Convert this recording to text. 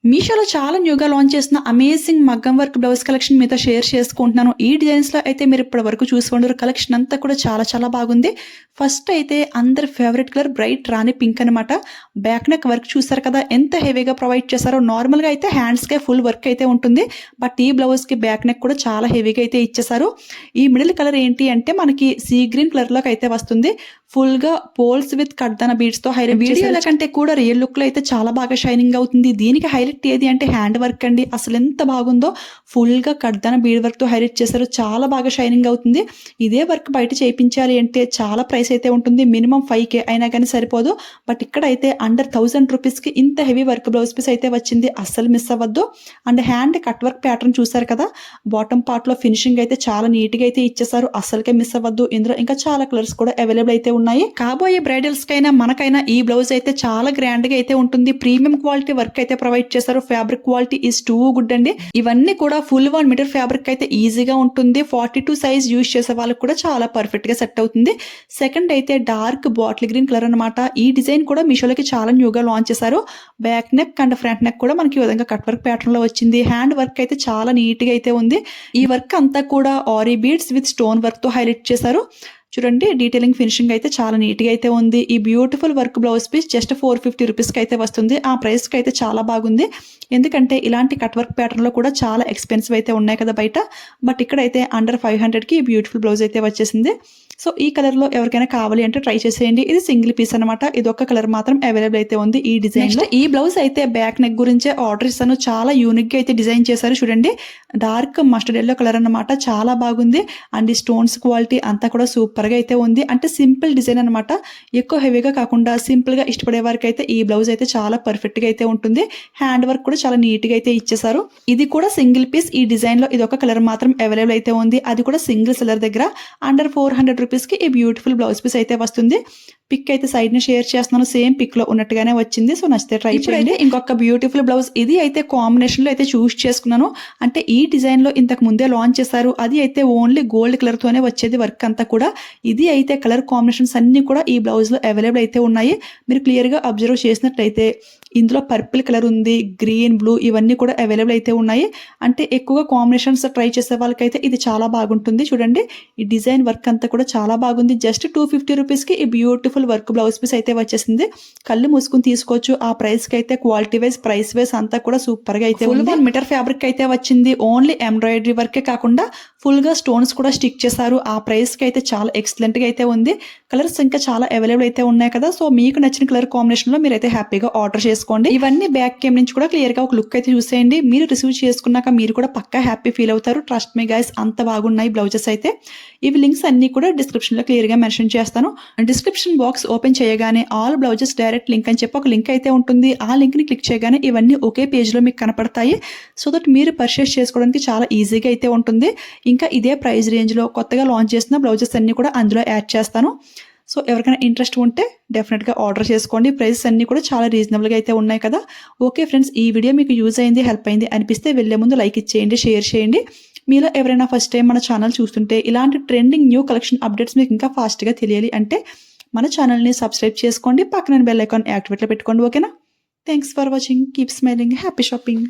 మీషోలో చాలా న్యూగా లాంచ్ చేసిన అమేజింగ్ మగ్గం వర్క్ బ్లౌజ్ కలెక్షన్ మీతో షేర్ చేసుకుంటున్నాను. ఈ డిజైన్స్‌లో అయితే మీరు ఇప్పటి వరకు చూసి ఉండరు. కలెక్షన్ అంతా కూడా చాలా చాలా బాగుంది. ఫస్ట్ అయితే అందరి ఫేవరెట్ కలర్ బ్రైట్ రాణి పింక్ అనమాట. బ్యాక్ నెక్ వర్క్ చూసారు కదా ఎంత హెవీగా ప్రొవైడ్ చేశారో. నార్మల్‌గా అయితే హ్యాండ్స్‌కే ఫుల్ వర్క్ అయితే ఉంటుంది. బట్ ఈ బ్లౌజ్‌కి బ్యాక్ నెక్ కూడా చాలా హెవీగా అయితే ఇచ్చేశారు. ఈ మిడిల్ కలర్ ఏంటి అంటే మనకి సీ గ్రీన్ కలర్‌లోకి అయితే వస్తుంది. ఫుల్‌గా పోల్స్ విత్ కడ్దాన బీడ్స్‌తో హైలైట్ చేశారు. వీడియోల కంటే కూడా రియల్ లుక్‌లో అయితే చాలా బాగా షైనింగ్ అవుతుంది. దీనికి హైలైట్ ఏది అంటే హ్యాండ్ వర్క్ అండి. అసలు ఎంత బాగుందో ఫుల్‌గా కడ్దాన బీడ్ వర్క్‌తో హైలైట్ చేశారు. చాలా బాగా షైనింగ్ అవుతుంది. ఇదే వర్క్ బయట చేయించాలి అంటే చాలా ప్రైస్ అయితే ఉంటుంది. మినిమం 5K అయినా కానీ సరిపోదు. బట్ ఇక్కడైతే అండర్ 1000 రూపీస్‌కి ఇంత హెవీ వర్క్ బ్లౌజ్ పీస్ అయితే వచ్చింది. అస్సలు మిస్ అవ్వద్దు. And hand cut work pattern చూసారు కదా. బాటమ్ పార్ట్‌లో ఫినిషింగ్ అయితే చాలా నీట్‌గా అయితే ఇచ్చేసారు. అస్సలకే మిస్ అవ్వద్దు. ఇందులో ఇంకా చాలా కలర్స్ కూడా అవైలబుల్ అయితే ఉన్నాయి. కాబోయే బ్రైడల్స్‌కైనా మనకైనా ఈ బ్లౌజ్ అయితే చాలా గ్రాండ్‌గా అయితే ఉంటుంది. ప్రీమియం క్వాలిటీ వర్క్ అయితే ప్రొవైడ్ చేశారు. Fabric quality is too good అండి. ఇవన్నీ కూడా ఫుల్ 1 మీటర్ ఫ్యాబ్రిక్ అయితే ఈజీగా ఉంటుంది. 42 సైజ్ యూజ్ చేసే వాళ్ళకి కూడా చాలా పర్ఫెక్ట్ గా సెట్ అవుతుంది. సెకండ్ అయితే డార్క్ బాటిల్ గ్రీన్ కలర్ అనమాట. ఈ డిజైన్ కూడా మీషోలోకి చాలా న్యూగా లాంచ్ చేశారు. Back neck and front neck కూడా మనకి ఈ విధంగా కట్ వర్క్ ప్యాటర్న్ లో వచ్చింది. హ్యాండ్ వర్క్ అయితే చాలా నీట్ గా అయితే ఉంది. ఈ వర్క్ అంతా కూడా ary beads with stone work తో హైలైట్ చేశారు. చూడండి డీటెయిలింగ్ ఫినిషింగ్ అయితే చాలా నీట్గా అయితే ఉంది. ఈ beautiful work blouse piece just 450 రూపీస్కి అయితే వస్తుంది. ఆ ప్రైస్కి అయితే చాలా బాగుంది. ఎందుకంటే ఇలాంటి కట్ వర్క్ ప్యాటర్న్లో కూడా చాలా ఎక్స్పెన్సివ్ అయితే ఉన్నాయి కదా బయట. బట్ ఇక్కడైతే అండర్ 500కి బ్యూటిఫుల్ బ్లౌజ్ అయితే వచ్చేసింది. సో ఈ కలర్లో ఎవరికైనా కావాలి అంటే ట్రై చేసేయండి. ఇది సింగిల్ పీస్ అనమాట. ఇది ఒక కలర్ మాత్రం అవైలబుల్ అయితే ఉంది ఈ డిజైన్ లో. ఈ బ్లౌజ్ అయితే బ్యాక్ నెక్ గురించే ఆర్డర్ ఇస్తాను. చాలా యూనిక్ గా అయితే డిజైన్ చేశారు. చూడండి డార్క్ మస్టర్డ్ ఎల్లో కలర్ అనమాట. చాలా బాగుంది. అండ్ ఈ స్టోన్స్ క్వాలిటీ అంతా కూడా సూపర్ గా అయితే ఉంది. అంటే సింపుల్ డిజైన్ అనమాట. ఎక్కువ హెవీగా కాకుండా సింపుల్ గా ఇష్టపడే వారికి అయితే ఈ బ్లౌజ్ అయితే చాలా పర్ఫెక్ట్ గా అయితే ఉంటుంది. హ్యాండ్ వర్క్ కూడా చాలా నీట్ గా అయితే ఇచ్చేసారు. ఇది కూడా సింగిల్ పీస్. ఈ డిజైన్ లో ఇది ఒక కలర్ మాత్రం అవైలబుల్ అయితే ఉంది. అది కూడా సింగిల్ సెలర్ దగ్గర అండర్ 400 రూపీస్కి ఈ బ్యూటిఫుల్ బ్లౌజ్ పీస్ అయితే వస్తుంది. పిక్ అయితే సైడ్ ని షేర్ చేస్తున్నాను. సేమ్ పిక్ లో ఉన్నట్టుగానే వచ్చింది. సో నచ్చితే ట్రై చేయండి. ఇంకొక బ్యూటిఫుల్ బ్లౌజ్ ఇది అయితే కాంబినేషన్ లో అయితే చూస్ చేసుకున్నాను. అంటే ఈ డిజైన్ లో ఇంతకు ముందే లాంచ్ చేశారు. అది అయితే ఓన్లీ గోల్డ్ కలర్ తోనే వచ్చేది వర్క్ అంతా కూడా. ఇది అయితే కలర్ కాంబినేషన్స్ అన్ని కూడా ఈ బ్లౌజ్ లో అవైలబుల్ అయితే ఉన్నాయి. మీరు క్లియర్ గా అబ్జర్వ్ చేసినట్లయితే ఇందులో పర్పుల్ కలర్ ఉంది, గ్రీన్ బ్లూ ఇవన్నీ కూడా అవైలబుల్ అయితే ఉన్నాయి. అంటే ఎక్కువగా కాంబినేషన్స్ ట్రై చేసే వాళ్ళకైతే ఇది చాలా బాగుంటుంది. చూడండి ఈ డిజైన్ వర్క్ అంతా కూడా చాలా బాగుంది. జస్ట్ 250 రూపీస్కి ఈ బ్యూటిఫుల్ వర్క్ బ్లౌజ్ పీస్ అయితే వచ్చేసింది. కళ్ళు మూసుకుని తీసుకోవచ్చు. ఆ ప్రైస్ కి అయితే క్వాలిటీ వైజ్ ప్రైస్ వైజ్ అంతా కూడా సూపర్ గా అయితే ఫుల్ 1 మీటర్ ఫ్యాబ్రిక్ అయితే వచ్చింది. ఓన్లీ ఎంబ్రాయిడరీ వర్కే కాకుండా ఫుల్ గా స్టోన్స్ కూడా స్టిక్ చేశారు. ఆ ప్రైస్ కి అయితే చాలా ఎక్సలెంట్ గా అయితే ఉంది. కలర్స్ ఇంకా చాలా అవైలబుల్ అయితే ఉన్నాయి కదా. సో మీకు నచ్చిన కలర్ కాంబినేషన్ లో మీరు అయితే హ్యాపీగా ఆర్డర్ చేసుకోండి. ఇవన్నీ బ్యాక్ కెమ్ నుంచి కూడా క్లియర్ గా ఒక లుక్ అయితే చూసేయండి. మీరు రిసీవ్ చేసుకున్నాక మీరు కూడా పక్కా హ్యాపీ ఫీల్ అవుతారు. ట్రస్ట్ మీ గైస్ అంత బాగున్నాయి బ్లౌజెస్ అయితే. ఇవి లింక్స్ అన్ని కూడా డిస్క్రిప్షన్ లో క్లియర్ గా మెన్షన్ చేస్తాను. డిస్క్రిప్షన్ బాక్స్ ఓపెన్ చేయగానే ఆల్ బ్లౌజెస్ డైరెక్ట్ లింక్ అని చెప్పి ఒక లింక్ అయితే ఉంటుంది. ఆ లింక్ ని క్లిక్ చేయగానే ఇవన్నీ ఒకే పేజ్ లో మీకు కనపడతాయి. సో దట్ మీరు పర్చేస్ చేసుకోవడానికి చాలా ఈజీగా అయితే ఉంటుంది. ఇంకా ఇదే ప్రైస్ రేంజ్ లో కొత్తగా లాంచ్ చేసిన బ్లౌజెస్ అన్ని కూడా అందులో యాడ్ చేస్తాను. సో ఎవరికైనా ఇంట్రెస్ట్ ఉంటే డెఫినెట్గా ఆర్డర్ చేసుకోండి. ప్రైసెస్ అన్ని కూడా చాలా రీజనబుల్గా అయితే ఉన్నాయి కదా. ఓకే ఫ్రెండ్స్, ఈ వీడియో మీకు యూజ్ అయింది, హెల్ప్ అయింది అనిపిస్తే వెళ్ళే ముందు లైక్ ఇచ్చేయండి, షేర్ చేయండి. మీలో ఎవరైనా ఫస్ట్ టైం మన ఛానల్ చూస్తుంటే ఇలాంటి ట్రెండింగ్ న్యూ కలెక్షన్ అప్డేట్స్ మీకు ఇంకా ఫాస్ట్గా తెలియాలి అంటే మన ఛానల్ని సబ్స్క్రైబ్ చేసుకోండి. పక్కన బెల్ ఐకాన్ యాక్టివేట్లో పెట్టుకోండి. ఓకేనా? Thanks for watching. Keep smiling. Happy shopping.